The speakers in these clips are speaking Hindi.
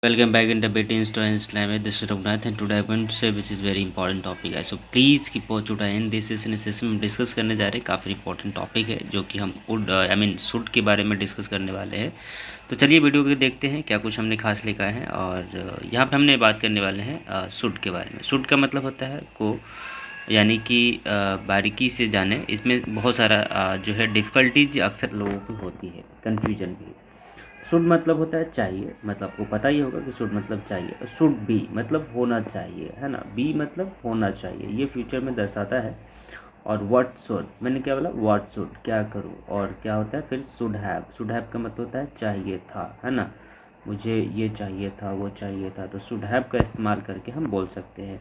Welcome back in debate in student Islam. This is Raghunath and today I'm going to say which is very important topic है. So please keep watch to end. This is in session में डिस्कस करने जा रहे हैं. काफ़ी इंपॉर्टेंट टॉपिक है जो कि हम सूट के बारे में डिस्कस करने वाले हैं. तो चलिए वीडियो को देखते हैं क्या कुछ हमने खास लिखा है. और यहाँ पे हमने बात करने वाले हैं सूट के बारे में. सूट का मतलब होता है को यानी कि बारीकी से जाने. इसमें बहुत सारा जो है डिफ़िकल्टीज अक्सर लोगों की होती है, कन्फ्यूजन भी. शुड मतलब होता है चाहिए, मतलब आपको पता ही होगा कि शुड मतलब चाहिए. शुड बी मतलब होना चाहिए, है ना. बी मतलब होना चाहिए, ये फ्यूचर में दर्शाता है. और व्हाट शुड, मैंने क्या बोला, व्हाट शुड क्या करूँ. और क्या होता है फिर शुड हैव. शुड हैव का मतलब होता है चाहिए था, है ना. मुझे ये चाहिए था, वो चाहिए था, तो शुड हैव का इस्तेमाल करके हम बोल सकते हैं.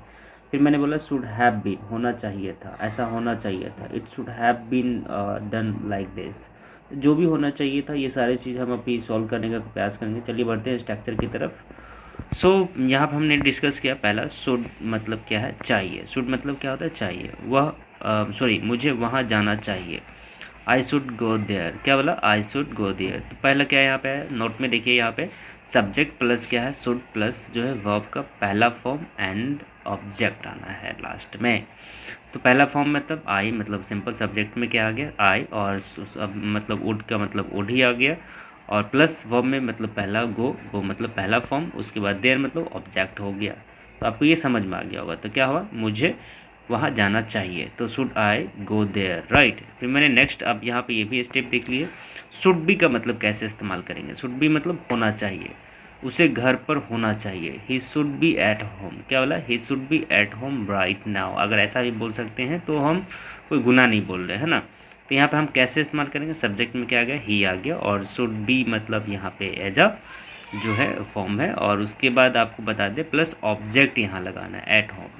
फिर मैंने बोला शुड हैव बीन, होना चाहिए था, ऐसा होना चाहिए था. It should have been done like this. जो भी होना चाहिए था, ये सारी चीज़ हम अभी सॉल्व करने का प्रयास करेंगे. चलिए बढ़ते हैं स्ट्रक्चर की तरफ. यहाँ पर हमने डिस्कस किया पहला शुड मतलब क्या है, चाहिए. शुड मतलब क्या होता है, चाहिए. मुझे वहाँ जाना चाहिए. आई शुड गो देयर, क्या बोला, आई शुड गो देयर. तो पहला क्या है यहाँ पे है, नोट में देखिए यहाँ पे सब्जेक्ट प्लस क्या है, शुड प्लस जो है वर्ब का पहला फॉर्म एंड ऑब्जेक्ट आना है लास्ट में. तो पहला फॉर्म मतलब आई, मतलब सिंपल. सब्जेक्ट में क्या आ गया, आई. और मतलब वुड का मतलब वुड ही आ गया. और प्लस वर्ब में मतलब पहला गो मतलब पहला फॉर्म. उसके बाद देयर मतलब ऑब्जेक्ट हो गया. तो आपको ये समझ में आ गया होगा. तो क्या हुआ, मुझे वहाँ जाना चाहिए, तो should I go there, right. फिर मैंने नेक्स्ट अब यहाँ पे ये भी स्टेप देख लिए. शुड बी का मतलब कैसे इस्तेमाल करेंगे. शुड बी मतलब होना चाहिए, उसे घर पर होना चाहिए. He should be at home, क्या बोला, he should be at home right now. अगर ऐसा भी बोल सकते हैं तो हम कोई गुनाह नहीं बोल रहे हैं ना. तो यहाँ पे हम कैसे इस्तेमाल करेंगे, सब्जेक्ट में क्या आ गया, ही आ गया. और शुड बी मतलब यहाँ पे एज अ जो है फॉर्म है. और उसके बाद आपको बता दें प्लस ऑब्जेक्ट यहाँ लगाना है, एट होम.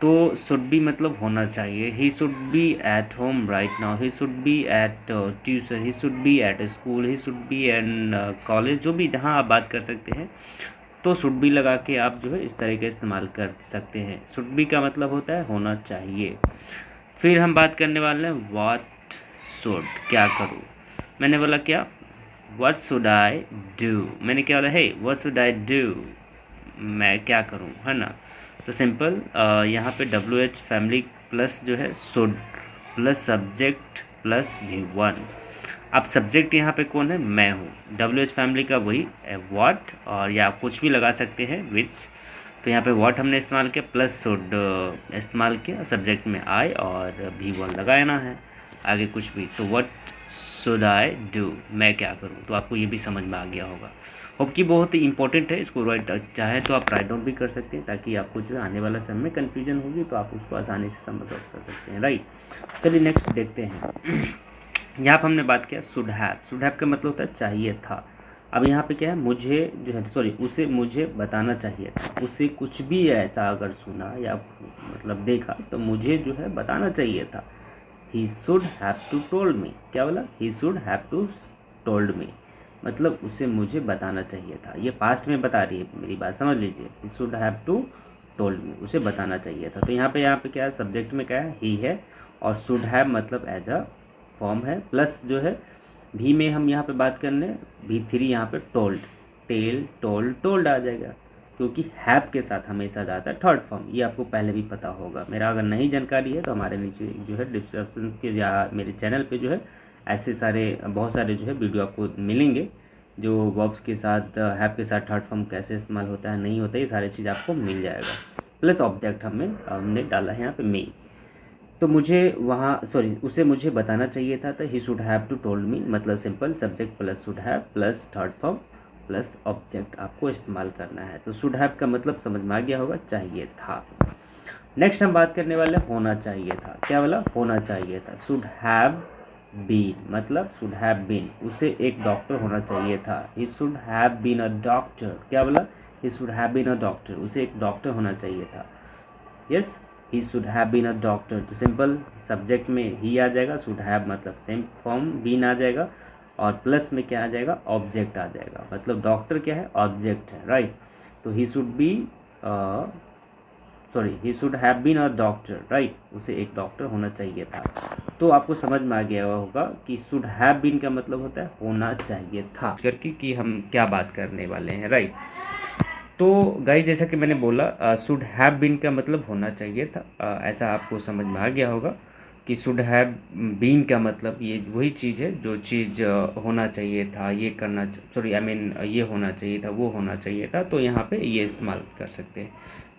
तो शुड बी मतलब होना चाहिए. He should be at home right now. He should be at tuition. He should be at school. He should be in college. जो भी जहाँ आप बात कर सकते हैं तो शुड बी लगा के आप जो है इस तरह का इस्तेमाल कर सकते हैं. शुड बी का मतलब होता है होना चाहिए. फिर हम बात करने वाले हैं व्हाट शुड, क्या करूँ. मैंने बोला क्या, व्हाट शुड आई डू. मैंने क्या बोला, hey what should I do, मैं क्या करूँ, है ना. तो सिंपल यहाँ पे WH फैमिली प्लस जो है should plus subject plus V1. अब सब्जेक्ट यहाँ पे कौन है, मैं हूँ. WH फैमिली का वही व्हाट, और या कुछ भी लगा सकते हैं विच. तो यहाँ पे व्हाट हमने इस्तेमाल किया प्लस शुड इस्तेमाल किया. सब्जेक्ट में आई और V1 लगाना है, आगे कुछ भी. तो व्हाट शुड आई डू, मैं क्या करूँ. तो आपको ये भी समझ में आ गया होगा. होप की बहुत ही इंपॉर्टेंट है. इसको राइट चाहे तो आप राइट डाउन भी कर सकते हैं, ताकि आपको जो आने वाला समय में कन्फ्यूजन होगी तो आप उसको आसानी से समझ कर सकते हैं, राइट. चलिए नेक्स्ट देखते हैं. यहाँ पर हमने बात किया शुड हैव. शुड हैव का मतलब होता है चाहिए था. अब यहाँ पे क्या है, मुझे जो है उसे मुझे बताना चाहिए था. उसे कुछ भी ऐसा अगर सुना या मतलब देखा तो मुझे जो है बताना चाहिए था. He should have to told me, क्या बोला, he should have to told me. मतलब उसे मुझे बताना चाहिए था. ये पास्ट में बता रही है, मेरी बात समझ लीजिए. He should have to told me, उसे बताना चाहिए था. तो यहाँ पे क्या है, सब्जेक्ट में क्या है, ही है. और शुड हैव मतलब एज अ फॉर्म है. प्लस जो है भी में हम यहाँ पे बात करने V3 यहाँ पे टोल्ड, टेल टोल्ड आ जाएगा, क्योंकि हैव के साथ हमेशा जाता है थर्ड फॉर्म. ये आपको पहले भी पता होगा. मेरा अगर नहीं जानकारी है तो हमारे नीचे जो है डिस्क्रिप्शन के या मेरे चैनल पे जो है ऐसे सारे बहुत सारे जो है वीडियो आपको मिलेंगे, जो वर्ब्स के साथ हैव के साथ थर्ड फॉर्म कैसे इस्तेमाल होता है, नहीं होता है, ये सारी चीज़ आपको मिल जाएगा. प्लस ऑब्जेक्ट हमने डाला है यहाँ पे मे. तो मुझे उसे मुझे बताना चाहिए था. तो ही should have to told me मतलब simple subject plus should have plus third form plus object आपको इस्तेमाल करना है. तो शुड हैव का मतलब समझ में आ गया होगा, चाहिए था. नेक्स्ट हम बात करने वाले होना चाहिए था. क्या बोला, होना चाहिए था. शुड हैव बीन मतलब शुड हैव बीन, उसे एक डॉक्टर होना चाहिए था. He should have been a doctor, क्या बोला, he should have been a doctor, उसे एक डॉक्टर होना चाहिए था. Yes, he should have been a doctor. तो सिंपल सब्जेक्ट में ही आ जाएगा, शुड हैव मतलब सेम फॉर्म बीन आ जाएगा. और प्लस में क्या आ जाएगा, ऑब्जेक्ट आ जाएगा. मतलब डॉक्टर क्या है, ऑब्जेक्ट है, राइट. तो ही should be he should have been a doctor, right. उसे एक डॉक्टर होना चाहिए था. तो आपको समझ में आ गया होगा कि शुड हैव बीन का मतलब होता है होना चाहिए था, करके कि हम क्या बात करने वाले हैं, राइट. तो गाइस जैसा कि मैंने बोला शुड हैव बीन का मतलब होना चाहिए था, ऐसा आपको समझ में आ गया होगा कि शुड हैव बीन का मतलब ये वही चीज़ है जो चीज़ होना चाहिए था, ये करना सॉरी आई मीन ये होना चाहिए था, वो होना चाहिए था, तो यहाँ पे ये इस्तेमाल कर सकते हैं।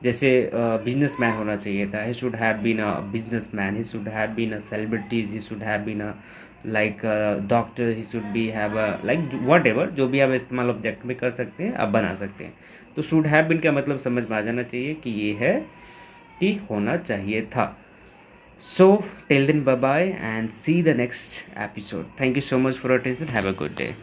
जैसे बिजनेसमैन होना चाहिए था, he should have been a businessman, he should have been a celebrities, he should have been a like doctor, he should be have a like whatever, जो भी आप इस्तेमाल ऑब्जेक्ट में कर सकते हैं आप बना सकते हैं। तो शुड हैव बीन का मतलब समझ में आ जाना चाहिए कि ये है कि होना चाहिए था। So till then bye bye and see the next episode. Thank you so much for attention, have a good day.